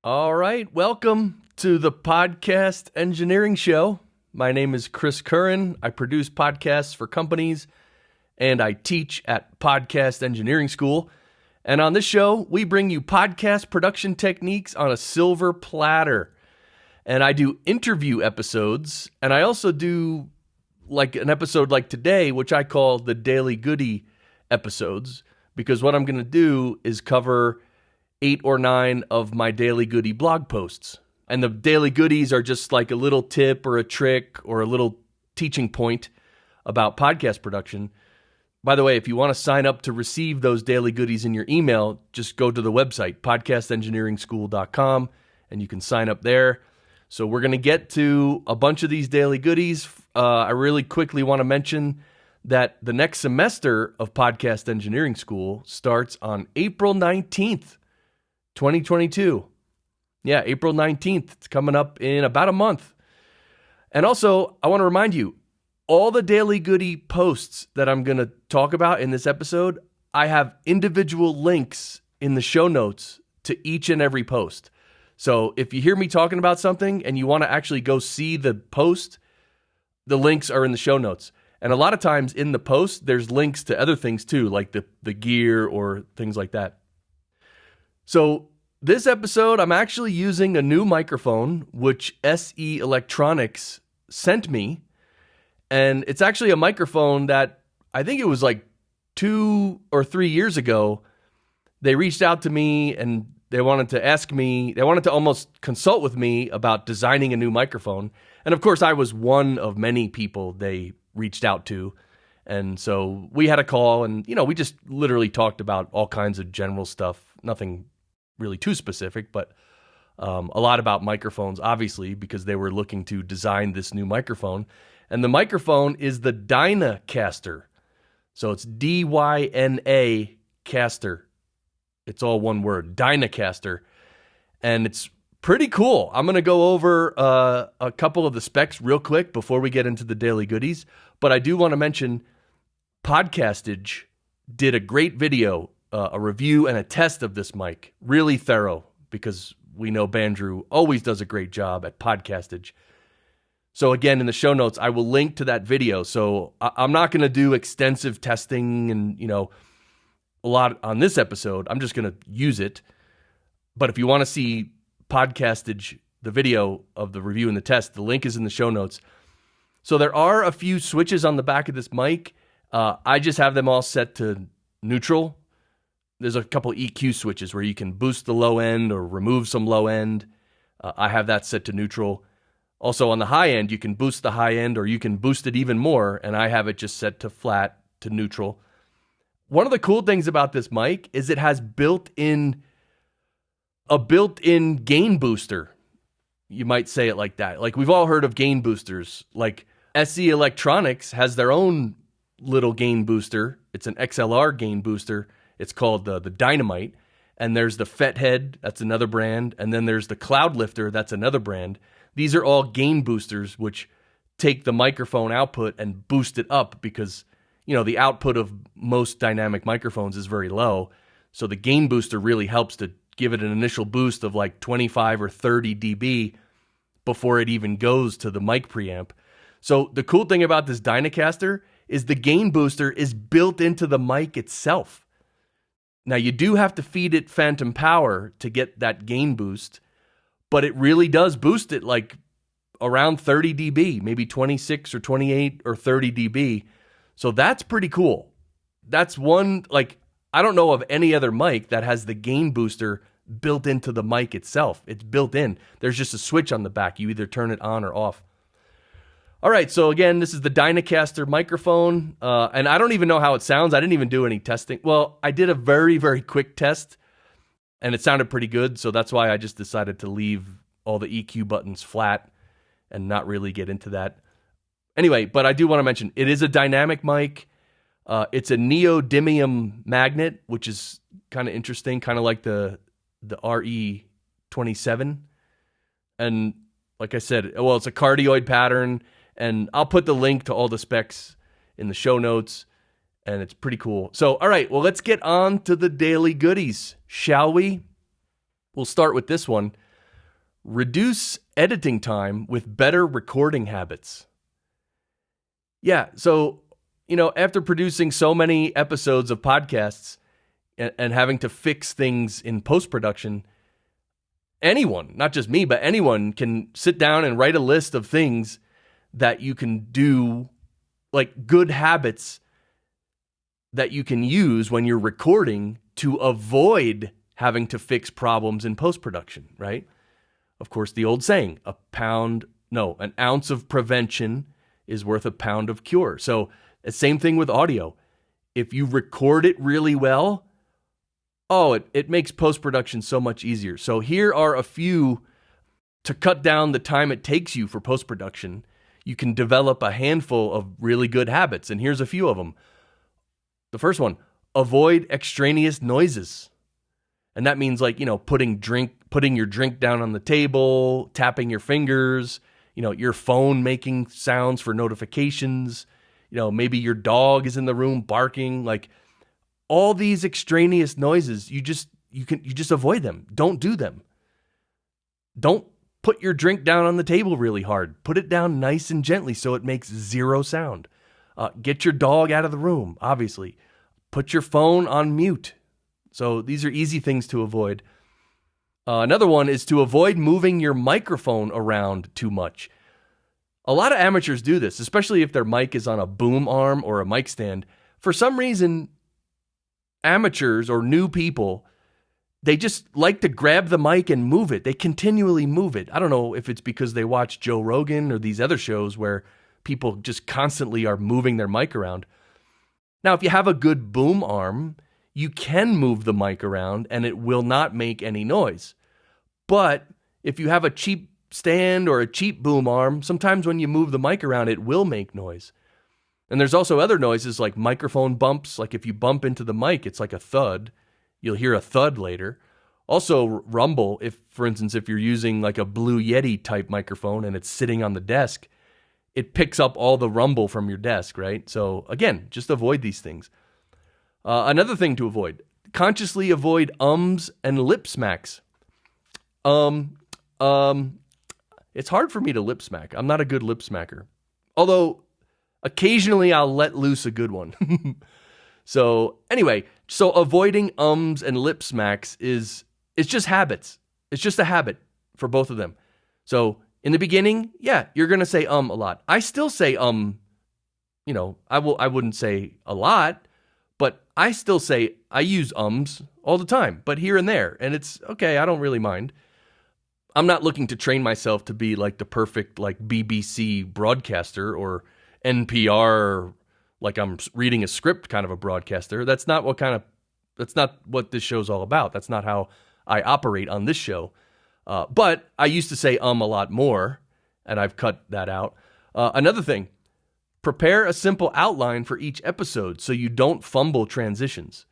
All right, welcome to the Podcast Engineering Show. My name is Chris Curran. I produce podcasts for companies, and I teach at Podcast Engineering School. And on this show, we bring you podcast production techniques on a silver platter. And I do interview episodes, and I also do like an episode like today, which I call the Daily Goody episodes, because what I'm going to do is cover 8 or 9 of my Daily Goody blog posts. And the Daily Goodies are just like a little tip or a trick or a little teaching point about podcast production. By the way, if you want to sign up to receive those Daily Goodies in your email, just go to the website, podcastengineeringschool.com, and you can sign up there. So we're going to get to a bunch of these Daily Goodies. I really quickly want to mention that the next semester of Podcast Engineering School starts on April 19th. 2022. Yeah, April 19th. It's coming up in about a month. And also, I want to remind you, all the Daily Goody posts that I'm going to talk about in this episode, I have individual links in the show notes to each and every post. So if you hear me talking about something and you want to actually go see the post, the links are in the show notes. And a lot of times in the post, there's links to other things too, like the gear or things like that. So this episode, I'm actually using a new microphone, which SE Electronics sent me. And it's actually a microphone that I think it was like 2 or 3 years ago. They reached out to me and they wanted to almost consult with me about designing a new microphone. And of course, I was one of many people they reached out to. And so we had a call and, we just literally talked about all kinds of general stuff, nothing really too specific, but a lot about microphones, obviously, because they were looking to design this new microphone. And the microphone is the Dynacaster. So it's D-Y-N-A caster. It's all one word, Dynacaster. And it's pretty cool. I'm going to go over a couple of the specs real quick before we get into the Daily Goodies. But I do want to mention Podcastage did a great video, a review and a test of this mic. Really thorough, because we know Bandrew always does a great job at Podcastage. So again, in the show notes, I will link to that video. So I'm not going to do extensive testing and, a lot on this episode. I'm just going to use it. But if you want to see Podcastage, the video of the review and the test, the link is in the show notes. So there are a few switches on the back of this mic. I just have them all set to neutral. There's a couple EQ switches where you can boost the low end or remove some low end. I have that set to neutral. Also on the high end, you can boost the high end or you can boost it even more, and I have it just set to flat to neutral. One of the cool things about this mic is it has a built-in gain booster. You might say it like that. Like we've all heard of gain boosters. Like SE Electronics has their own little gain booster. It's an XLR gain booster. It's called the Dynamite, and there's the Fethead, that's another brand, and then there's the Cloud Lifter, that's another brand. These are all gain boosters, which take the microphone output and boost it up because, the output of most dynamic microphones is very low. So the gain booster really helps to give it an initial boost of like 25 or 30 dB before it even goes to the mic preamp. So the cool thing about this Dynacaster is the gain booster is built into the mic itself. Now, you do have to feed it phantom power to get that gain boost, but it really does boost it like around 30 dB, maybe 26 or 28 or 30 dB. So that's pretty cool. That's one, I don't know of any other mic that has the gain booster built into the mic itself. It's built in. There's just a switch on the back. You either turn it on or off. All right, so again, this is the Dynacaster microphone, and I don't even know how it sounds. I didn't even do any testing. Well, I did a very, very quick test, and it sounded pretty good, so that's why I just decided to leave all the EQ buttons flat and not really get into that. Anyway, but I do want to mention, it is a dynamic mic. It's a neodymium magnet, which is kind of interesting, kind of like the RE27. And like I said, well, it's a cardioid pattern, and I'll put the link to all the specs in the show notes, and it's pretty cool. So, all right, well, let's get on to the daily goodies, shall we? We'll start with this one. reduce editing time with better recording habits. Yeah, so, after producing so many episodes of podcasts and having to fix things in post-production, anyone, not just me, but anyone can sit down and write a list of things that you can do, like good habits that you can use when you're recording to avoid having to fix problems in post-production, right? Of course, the old saying, an ounce of prevention is worth a pound of cure. So the same thing with audio. If you record it really well, it makes post-production so much easier. So here are a few to cut down the time it takes you for post-production. You can develop a handful of really good habits, and here's a few of them. The first one, avoid extraneous noises. And that means putting your drink down on the table, tapping your fingers, your phone making sounds for notifications, maybe your dog is in the room barking, like all these extraneous noises, you just avoid them. Don't do them. Don't put your drink down on the table really hard. Put it down nice and gently so it makes zero sound. Get your dog out of the room, obviously. Put your phone on mute. So these are easy things to avoid. Another one is to avoid moving your microphone around too much. A lot of amateurs do this, especially if their mic is on a boom arm or a mic stand. For some reason, amateurs or new people, they just like to grab the mic and move it. They continually move it. I don't know if it's because they watch Joe Rogan or these other shows where people just constantly are moving their mic around. Now, if you have a good boom arm, you can move the mic around and it will not make any noise. But if you have a cheap stand or a cheap boom arm, sometimes when you move the mic around, it will make noise. And there's also other noises like microphone bumps. Like if you bump into the mic, it's like a thud. You'll hear a thud later. Also rumble, for instance, if you're using like a Blue Yeti type microphone and it's sitting on the desk, it picks up all the rumble from your desk, right? So again, just avoid these things. Another thing to avoid, consciously avoid ums and lip smacks. It's hard for me to lip smack. I'm not a good lip smacker. Although occasionally I'll let loose a good one. So anyway, avoiding ums and lip smacks it's just habits. It's just a habit for both of them. So in the beginning, you're going to say a lot. I still say I wouldn't say a lot, but I still say I use ums all the time, but here and there, and it's okay, I don't really mind. I'm not looking to train myself to be like the perfect like BBC broadcaster or NPR, like I'm reading a script kind of a broadcaster. That's not what this show's all about. That's not how I operate on this show. But I used to say a lot more, and I've cut that out. Another thing, prepare a simple outline for each episode so you don't fumble transitions.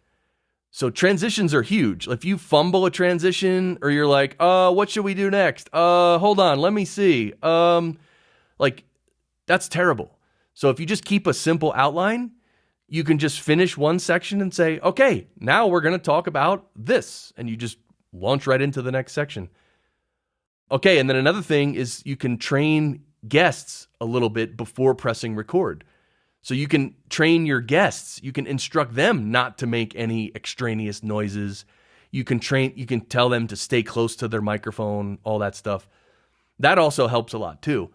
So transitions are huge. If you fumble a transition or you're like, what should we do next? Hold on, let me see. That's terrible. So if you just keep a simple outline, you can just finish one section and say, okay, now we're going to talk about this. And you just launch right into the next section. Okay, and then another thing is you can train guests a little bit before pressing record. So you can train your guests. You can instruct them not to make any extraneous noises. You can tell them to stay close to their microphone, all that stuff. That also helps a lot too.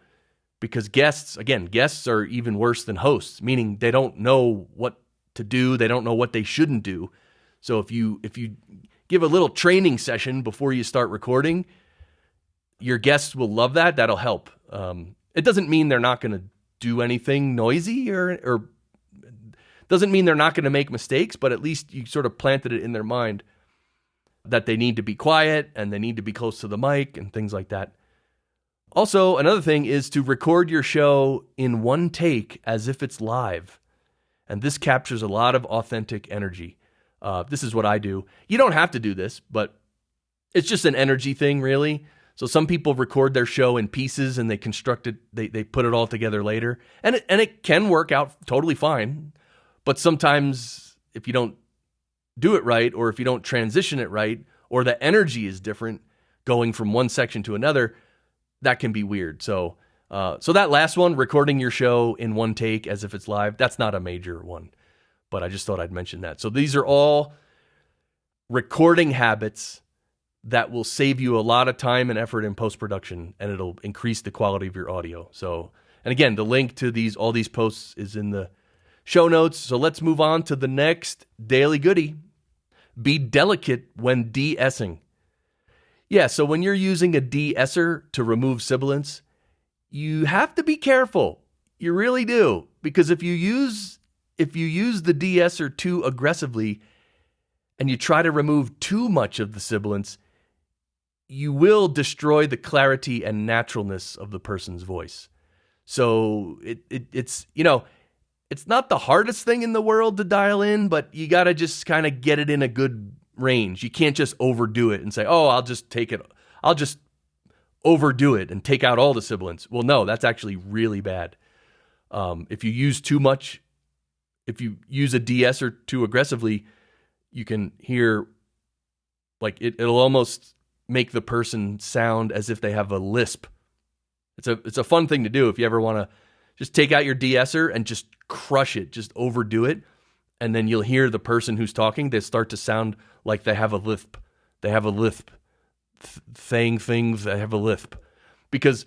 Because guests are even worse than hosts, meaning they don't know what to do. They don't know what they shouldn't do. So if you give a little training session before you start recording, your guests will love that. That'll help. It doesn't mean they're not going to do anything noisy or doesn't mean they're not going to make mistakes, but at least you sort of planted it in their mind that they need to be quiet and they need to be close to the mic and things like that. Also, another thing is to record your show in one take as if it's live. And this captures a lot of authentic energy. This is what I do. You don't have to do this, but it's just an energy thing, really. So some people record their show in pieces and they construct it, they put it all together later. And it can work out totally fine. But sometimes if you don't do it right, or if you don't transition it right, or the energy is different, going from one section to another, that can be weird. So that last one, recording your show in one take as if it's live, that's not a major one, but I just thought I'd mention that. So these are all recording habits that will save you a lot of time and effort in post-production, and it'll increase the quality of your audio. So, and again, the link to all these posts is in the show notes. So let's move on to the next daily goodie. Be delicate when de-essing. Yeah, so when you're using a de-esser to remove sibilants, you have to be careful. You really do. Because if you use the de-esser too aggressively and you try to remove too much of the sibilants, you will destroy the clarity and naturalness of the person's voice. So it's it's not the hardest thing in the world to dial in, but you got to just kind of get it in a good range. You can't just overdo it and say, oh, I'll just overdo it and take out all the sibilants. Well, no, that's actually really bad. If you use too much, if you use a de-esser too aggressively, you can hear like it'll almost make the person sound as if they have a lisp. It's a fun thing to do if you ever want to just take out your de-esser and just crush it, just overdo it, and then you'll hear the person who's talking, they start to sound like they have a lisp. They have a lisp. Saying things, they have a lisp. Because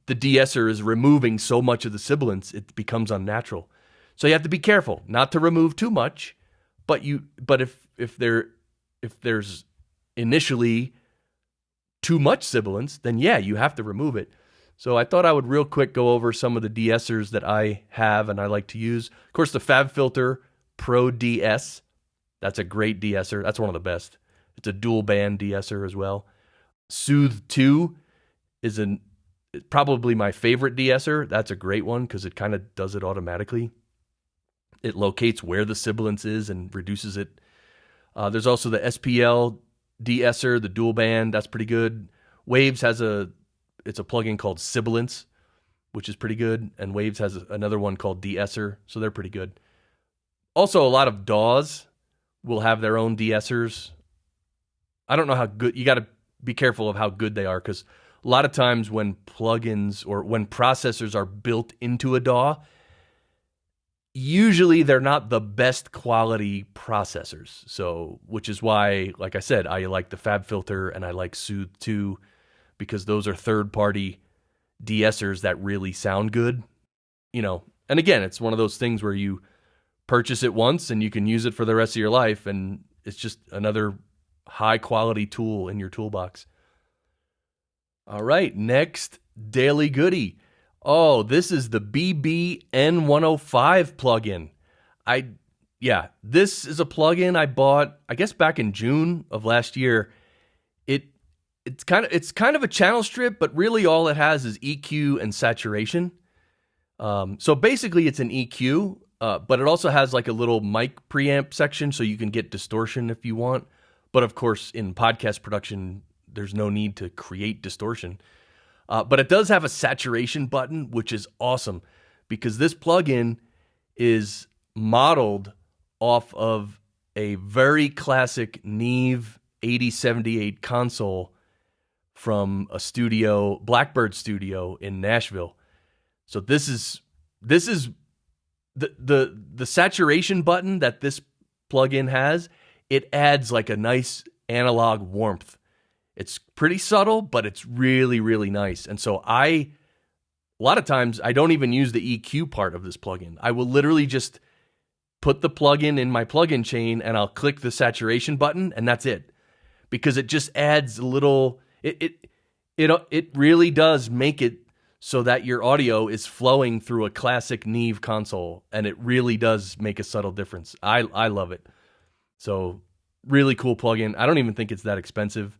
the de-esser is removing so much of the sibilants, it becomes unnatural. So you have to be careful not to remove too much, but if there's initially too much sibilants, then yeah, you have to remove it. So I thought I would real quick go over some of the de-essers that I have and I like to use. Of course, the FabFilter Pro DS, that's a great de-esser. That's one of the best. It's a dual band de-esser as well. Soothe 2 is probably my favorite de-esser. That's a great one because it kind of does it automatically. It locates where the sibilance is and reduces it. There's also the SPL De-Esser, the dual band. That's pretty good. Waves has it's a plugin called Sibilance, which is pretty good. And Waves has another one called De-Esser, so they're pretty good. Also, a lot of DAWs will have their own de-essers. I don't know how good, you got to be careful of how good they are, because a lot of times when plugins or when processors are built into a DAW, usually they're not the best quality processors. So, which is why, like I said, I like the FabFilter and I like Soothe 2, because those are third-party de-essers that really sound good. And again, it's one of those things where you purchase it once and you can use it for the rest of your life, and it's just another high-quality tool in your toolbox. All right, next daily goodie. Oh, this is the BB N105 plug-in. This is a plug-in I bought, I guess, back in June of last year. It's kind of a channel strip, but really all it has is EQ and saturation. So basically it's an EQ, but it also has like a little mic preamp section so you can get distortion if you want. But of course, in podcast production, there's no need to create distortion. But it does have a saturation button, which is awesome because this plugin is modeled off of a very classic Neve 8078 console from a studio, Blackbird Studio in Nashville. So this is the saturation button that this plugin has. It adds like a nice analog warmth. It's pretty subtle, but it's really, really nice. And so a lot of times I don't even use the EQ part of this plugin. I will literally just put the plugin in my plugin chain and I'll click the saturation button and that's it. Because it just adds a little, it really does make it so that your audio is flowing through a classic Neve console, and it really does make a subtle difference. I love it. So really cool plugin. I don't even think it's that expensive.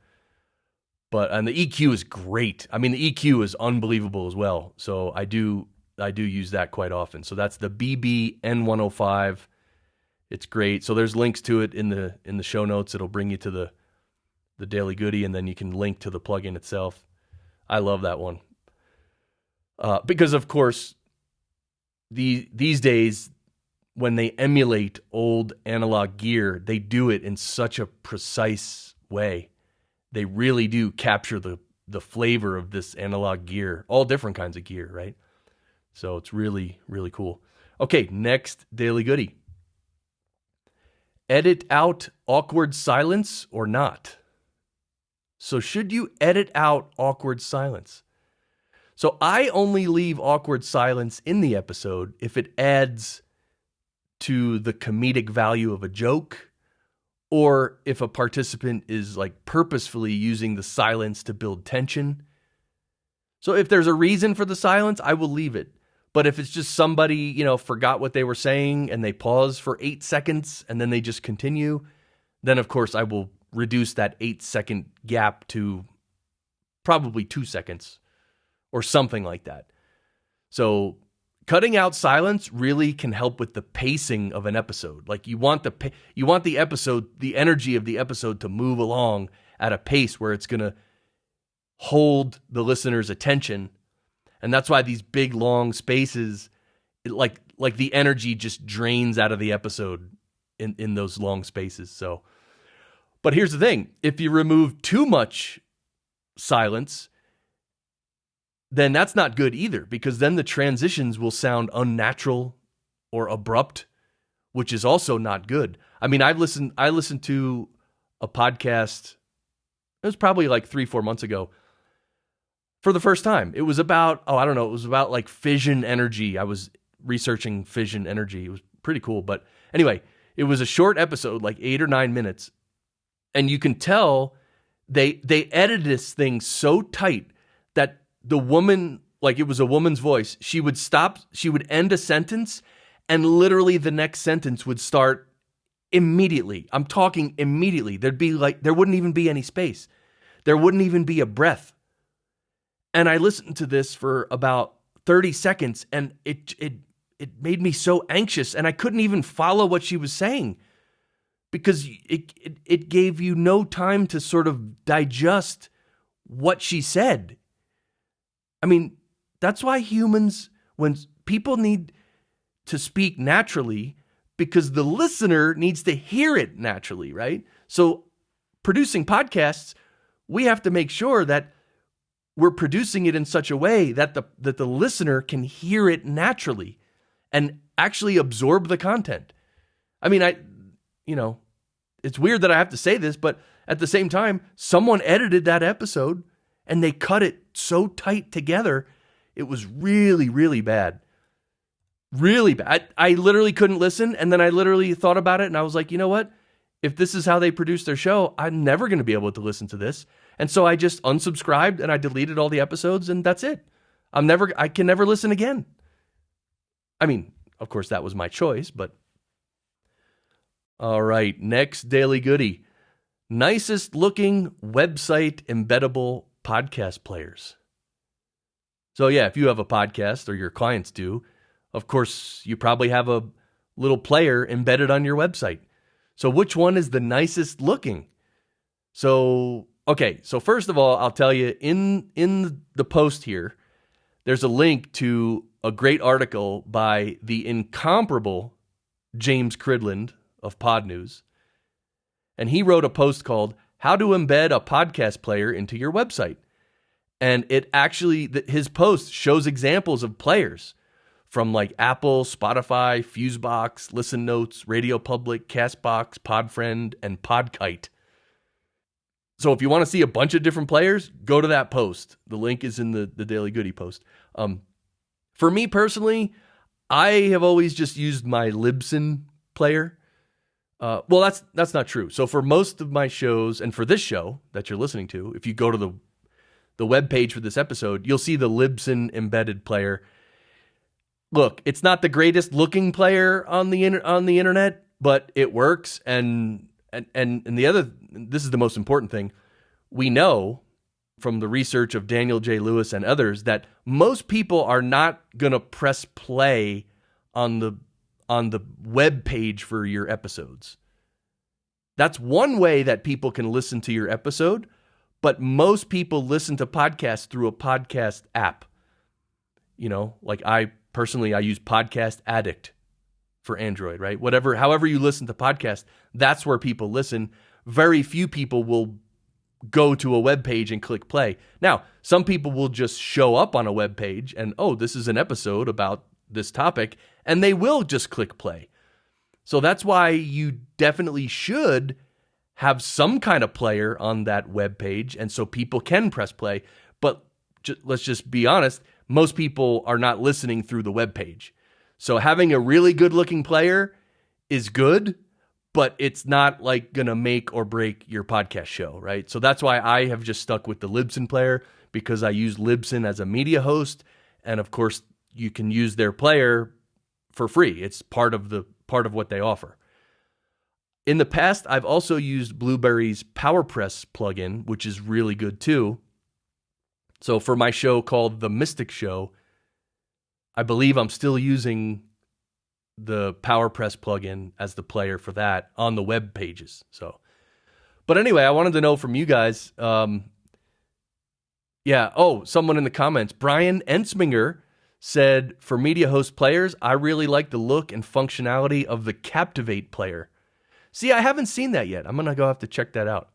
And the EQ is great. I mean, the EQ is unbelievable as well. So I do use that quite often. So that's the BB N105. It's great. So there's links to it in the show notes. It'll bring you to the daily goodie, and then you can link to the plugin itself. I love that one. Because of course, these days, when they emulate old analog gear, they do it in such a precise way. they really do capture the flavor of this analog gear, all different kinds of gear, right? So it's really, really cool. Okay, next daily goodie. Edit out awkward silence or not? So should you edit out awkward silence? So I only leave awkward silence in the episode if it adds to the comedic value of a joke, or if a participant is like purposefully using the silence to build tension. So if there's a reason for the silence, I will leave it. But if it's just somebody, forgot what they were saying and they pause for 8 seconds and then they just continue, then of course I will reduce that 8-second gap to probably 2 seconds or something like that. So cutting out silence really can help with the pacing of an episode. Like you want the episode, the energy of the episode to move along at a pace where it's going to hold the listener's attention. And that's why these big long spaces, like the energy just drains out of the episode in those long spaces. So, but here's the thing. If you remove too much silence, then that's not good either, because then the transitions will sound unnatural or abrupt, which is also not good. I mean, I listened to a podcast, it was probably like 3-4 months ago, for the first time. It was about, it was about like fission energy. I was researching fission energy. It was pretty cool. But anyway, it was a short episode, like 8 or 9 minutes. And you can tell they edited this thing so tight that the woman, like it was a woman's voice, she would end a sentence and literally the next sentence would start immediately. I'm talking immediately. There wouldn't even be any space. There wouldn't even be a breath. And I listened to this for about 30 seconds and it made me so anxious and I couldn't even follow what she was saying because it gave you no time to sort of digest what she said. I mean, that's why when people need to speak naturally, because the listener needs to hear it naturally, right? So producing podcasts, we have to make sure that we're producing it in such a way that the listener can hear it naturally and actually absorb the content. I mean, it's weird that I have to say this, but at the same time, someone edited that episode and they cut it so tight together. It was really, really bad. Really bad. I literally couldn't listen. And then I literally thought about it and I was like, you know what? If this is how they produce their show, I'm never going to be able to listen to this. And so I just unsubscribed and I deleted all the episodes and that's it. I can never listen again. I mean, of course that was my choice, but. All right, next daily goodie. Nicest looking website embeddable podcast players. So yeah, if you have a podcast or your clients do, of course you probably have a little player embedded on your website. So which one is the nicest looking? So first of all, I'll tell you in the post here, there's a link to a great article by the incomparable James Cridland of Pod News. And he wrote a post called How to Embed a Podcast Player into Your Website. And it actually, his post shows examples of players from like Apple, Spotify, Fusebox, Listen Notes, Radio Public, Castbox, Podfriend, and Podkite. So if you want to see a bunch of different players, go to that post. The link is in the Daily Goodie post. For me personally, I have always just used my Libsyn player. Well, that's not true. So for most of my shows, and for this show that you're listening to, if you go to the web page for this episode, you'll see the Libsyn embedded player. Look, it's not the greatest looking player on the internet, but it works. And this is the most important thing. We know from the research of Daniel J. Lewis and others that most people are not going to press play on the web page for your episodes. That's one way that people can listen to your episode, but most people listen to podcasts through a podcast app. Like I use Podcast Addict for Android, right? However you listen to podcasts, that's where people listen. Very few people will go to a web page and click play. Now, some people will just show up on a web page and, oh, this is an episode about this topic, and they will just click play. So that's why you definitely should have some kind of player on that web page, and so people can press play. But let's just be honest, most people are not listening through the web page. So having a really good looking player is good, but it's not like going to make or break your podcast show, right? So that's why I have just stuck with the Libsyn player, because I use Libsyn as a media host. And of course, you can use their player for free. It's part of what they offer. In the past, I've also used Blueberry's PowerPress plugin, which is really good too. So for my show called The Mystic Show, I believe I'm still using the PowerPress plugin as the player for that on the web pages. So, but anyway, I wanted to know from you guys. Someone in the comments, Brian Ensminger, said, for media host players, I really like the look and functionality of the Captivate player. See, I haven't seen that yet. I'm going to go have to check that out.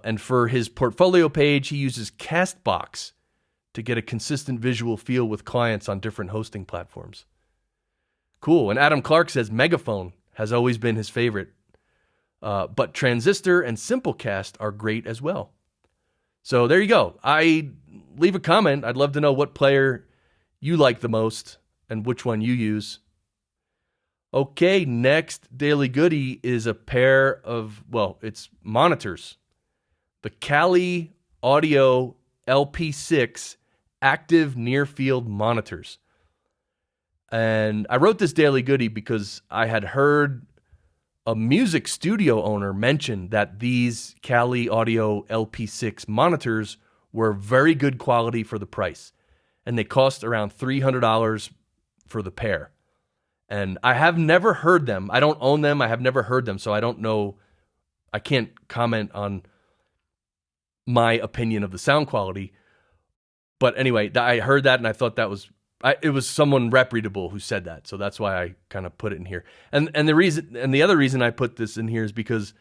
And for his portfolio page, he uses Castbox to get a consistent visual feel with clients on different hosting platforms. Cool. And Adam Clark says Megaphone has always been his favorite. But Transistor and Simplecast are great as well. So there you go. Leave a comment. I'd love to know what player you like the most and which one you use. Okay, next Daily Goody is a pair of, it's monitors. The Cali Audio LP6 active near-field monitors. And I wrote this Daily Goody because I had heard a music studio owner mention that these Cali Audio LP6 monitors were very good quality for the price. And they cost around $300 for the pair. And I have never heard them. I don't own them. I have never heard them. So I don't know. I can't comment on my opinion of the sound quality. But anyway, I heard that and I thought it was someone reputable who said that. So that's why I kind of put it in here. And the other reason I put this in here is because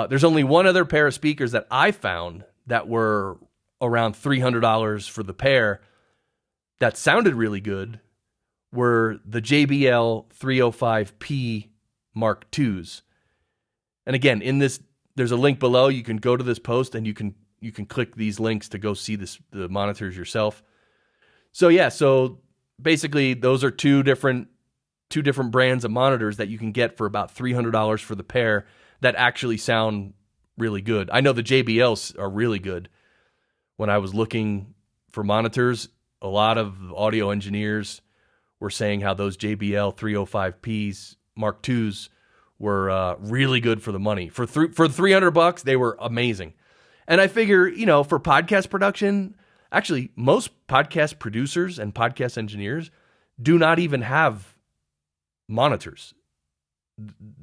there's only one other pair of speakers that I found that were around $300 for the pair that sounded really good, were the JBL 305P Mark IIs. And again, there's a link below. You can go to this post and you can click these links to go see the monitors yourself. So basically those are two different brands of monitors that you can get for about $300 for the pair that actually sound really good. I know the JBLs are really good. When I was looking for monitors, a lot of audio engineers were saying how those JBL 305Ps Mark IIs were really good for the money. For $300, they were amazing. And I figure, for podcast production, actually, most podcast producers and podcast engineers do not even have monitors.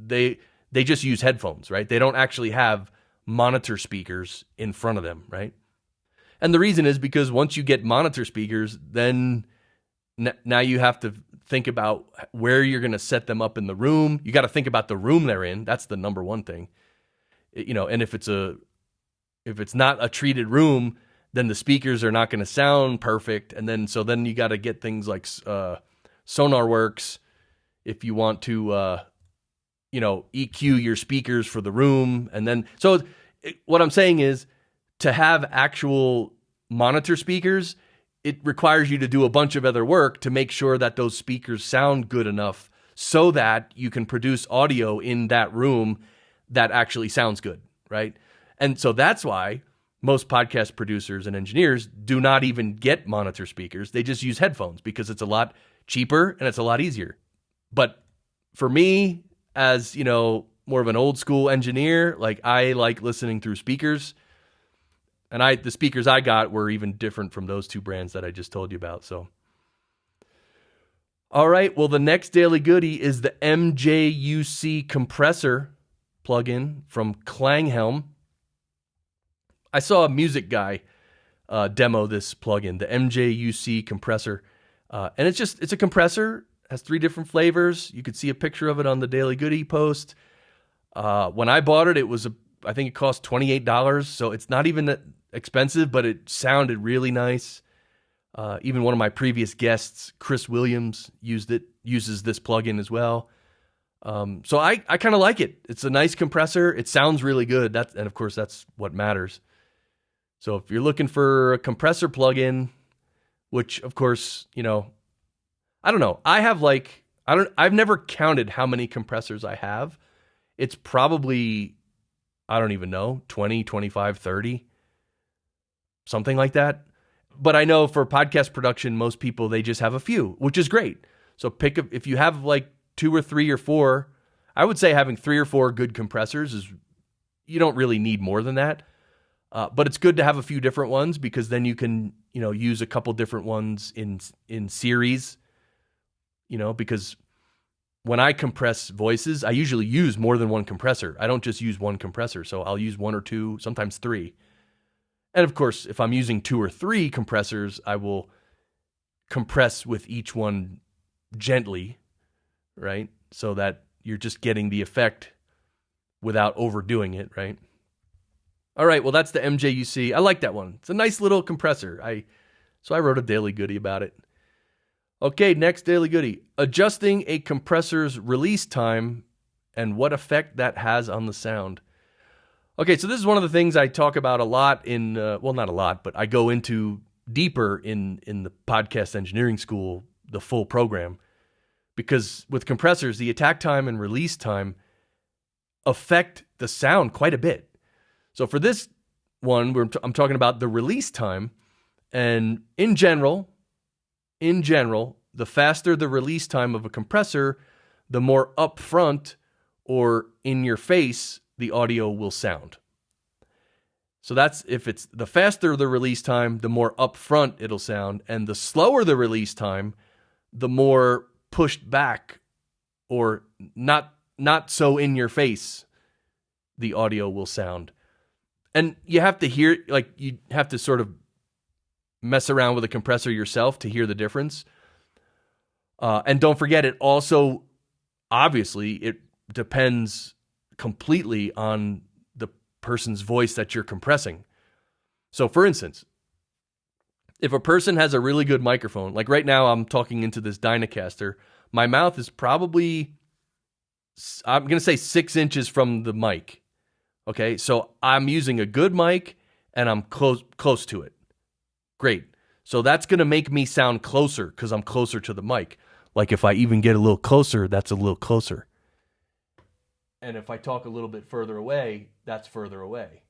They just use headphones, right? They don't actually have monitor speakers in front of them, right? And the reason is because once you get monitor speakers, then now you have to think about where you're going to set them up in the room. You got to think about the room they're in. That's the number one thing. And if it's not a treated room, then the speakers are not going to sound perfect. And then you got to get things like SonarWorks if you want to EQ your speakers for the room. And then what I'm saying is, to have actual monitor speakers, it requires you to do a bunch of other work to make sure that those speakers sound good enough so that you can produce audio in that room that actually sounds good, right? And so that's why most podcast producers and engineers do not even get monitor speakers. They just use headphones because it's a lot cheaper and it's a lot easier. But for me, as more of an old school engineer, I like listening through speakers. And the speakers I got were even different from those two brands that I just told you about. So, all right. Well, the next Daily Goody is the Mjuc Compressor plugin from Klanghelm. I saw a music guy demo this plugin, the Mjuc Compressor, and it's a compressor. Has 3 different flavors. You could see a picture of it on the Daily Goody post. When I bought it, it was I think it cost $28, so it's not even that expensive, but it sounded really nice. Even one of my previous guests, Chris Williams, uses this plugin as well. So I kind of like it. It's a nice compressor. It sounds really good. And of course, that's what matters. So if you're looking for a compressor plugin, which of course, I don't know. I've never counted how many compressors I have. It's probably, I don't even know, 20, 25, 30, something like that. But I know for podcast production, most people, they just have a few, which is great. So if you have like 2 or 3 or 4, I would say having 3 or 4 good compressors you don't really need more than that. But it's good to have a few different ones because then you can, use a couple different ones in series, because when I compress voices, I usually use more than one compressor. I don't just use one compressor. So I'll use 1 or 2, sometimes 3. And of course, if I'm using 2 or 3 compressors, I will compress with each one gently, right? So that you're just getting the effect without overdoing it, right? All right, well, that's the MJUC. I like that one. It's a nice little compressor. So I wrote a daily goodie about it. Okay, next daily goodie. Adjusting a compressor's release time and what effect that has on the sound. Okay, so this is one of the things I talk about a lot not a lot, but I go into deeper in the podcast engineering school, the full program. Because with compressors, the attack time and release time affect the sound quite a bit. So for this one, I'm talking about the release time. And in general, the faster the release time of a compressor, the more upfront or in your face the audio will sound. So that's if it's the faster the release time, the more upfront it'll sound. And the slower the release time, the more pushed back or not so in your face the audio will sound. And you have to hear, you have to sort of mess around with a compressor yourself to hear the difference. And don't forget, it also, obviously, it depends completely on the person's voice that you're compressing. So for instance, if a person has a really good microphone, like right now I'm talking into this Dynacaster, my mouth is probably, I'm going to say 6 inches from the mic. Okay, so I'm using a good mic and I'm close to it. Great. So that's going to make me sound closer because I'm closer to the mic. Like if I even get a little closer, that's a little closer. And if I talk a little bit further away, that's further away.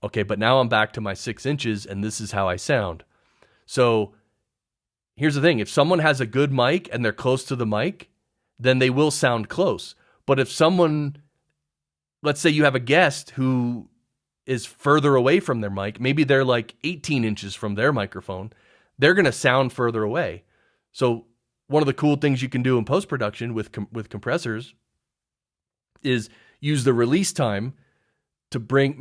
Okay, but now I'm back to my 6 inches and this is how I sound. So here's the thing. If someone has a good mic and they're close to the mic, then they will sound close. But if someone, let's say you have a guest who is further away from their mic, maybe they're like 18 inches from their microphone, they're going to sound further away. So one of the cool things you can do in post-production with compressors is use the release time to bring,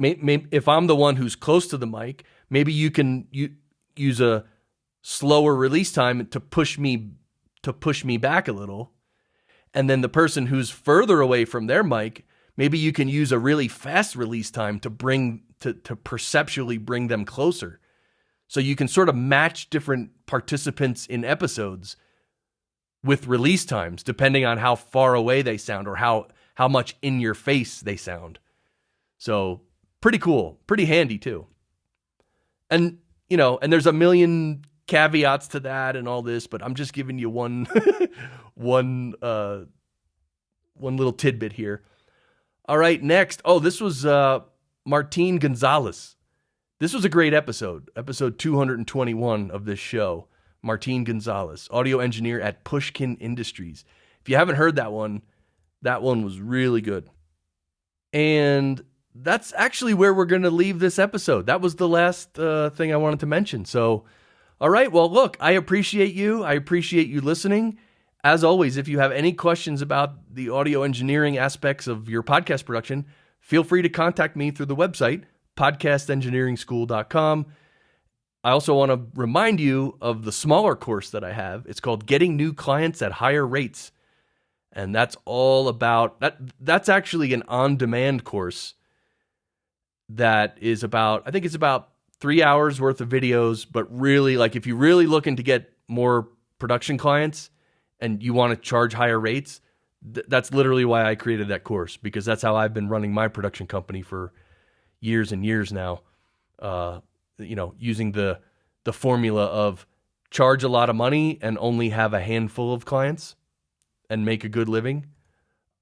if I'm the one who's close to the mic, maybe you can use a slower release time to push me back a little. And then the person who's further away from their mic, maybe you can use a really fast release time to perceptually bring them closer. So you can sort of match different participants in episodes with release times, depending on how far away they sound or how much in your face they sound. So pretty cool, pretty handy too. And, and there's a million caveats to that and all this, but I'm just giving you one little tidbit here. All right, next. Oh, this was Martin Gonzalez. This was a great episode 221 of this show. Martin Gonzalez, audio engineer at Pushkin Industries. If you haven't heard that one was really good. And that's actually where we're going to leave this episode. That was the last thing I wanted to mention. So, all right, well, look, I appreciate you. I appreciate you listening. As always, if you have any questions about the audio engineering aspects of your podcast production, feel free to contact me through the website, podcastengineeringschool.com. I also want to remind you of the smaller course that I have. It's called Getting New Clients at Higher Rates. And that's all about that. That's actually an on-demand course. that is about, I think it's about 3 hours worth of videos, but really, like, if you're really looking to get more production clients and you want to charge higher rates, that's literally why I created that course, because that's how I've been running my production company for years and years now. Using the formula of charge a lot of money and only have a handful of clients and make a good living,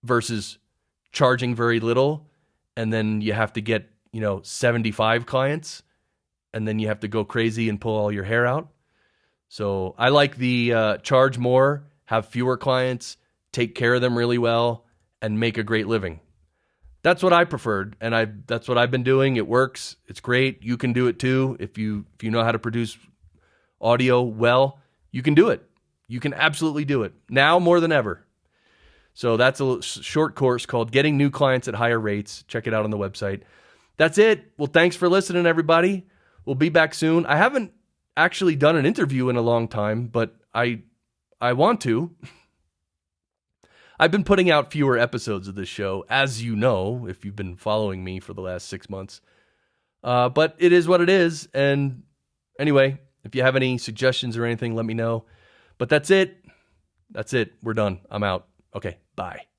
versus charging very little and then you have to get 75 clients and then you have to go crazy and pull all your hair out. So I like the charge more, have fewer clients, take care of them really well, and make a great living. That's what I preferred, and that's what I've been doing. It works. It's great. You can do it too. If you know how to produce audio well, you can do it. You can absolutely do it now more than ever. So that's a short course called Getting New Clients at Higher Rates. Check it out on the website. That's it. Well, thanks for listening, everybody. We'll be back soon. I haven't actually done an interview in a long time, but I want to. I've been putting out fewer episodes of this show, as you know, if you've been following me for the last 6 months. But it is what it is. And anyway, if you have any suggestions or anything, let me know. But that's it. That's it. We're done. I'm out. Okay, bye.